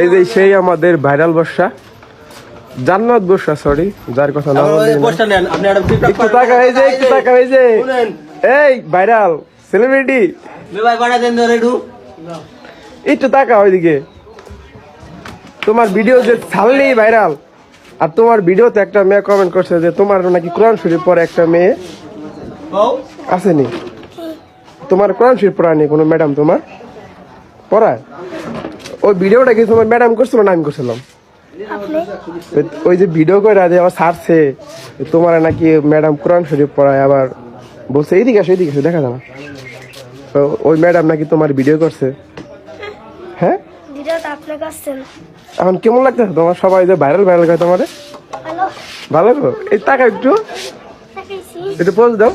এই যে সেই আমাদের ভাইরাল বর্ষা, জান্নাত বর্ষা, সরি যার কথা না বললে একটু টাকা, এই যে একটু টাকা, এই যে এই ভাইরাল সেলিব্রিটি একটু টাকা ওইদিকে। তোমার ভিডিও যে ছাড়লি ভাইরাল, আর তোমার ভিডিওতে একটা মেয়ে কমেন্ট করছে যে তোমার নাকি কোরআন শরীফ পড়ে একটা মেয়ে আসেনি। তোমার কোরআন শরীফ পড়ায়নি কোনো ম্যাডাম তোমার পড়ায়? ওই ভিডিওটা কি তোমার ম্যাডাম করছিল না আমি করছিলাম? ওই যে ভিডিও করে আবার ছাড়ছে তোমার নাকি ম্যাডাম কোরআন শরীফ পড়ায়, আবার বলছে এইদিকে আসো এইদিকে আসো, দেখা যাবে। ওই ম্যাডাম নাকি তোমার ভিডিও করছে। হ্যাঁ, এখন কেমন লাগতেছে তোমার? সবাই যে ভাইরাল ভাইরাল করে তোমার, ভালো গো। এই টাকা একটু পোজ দাও।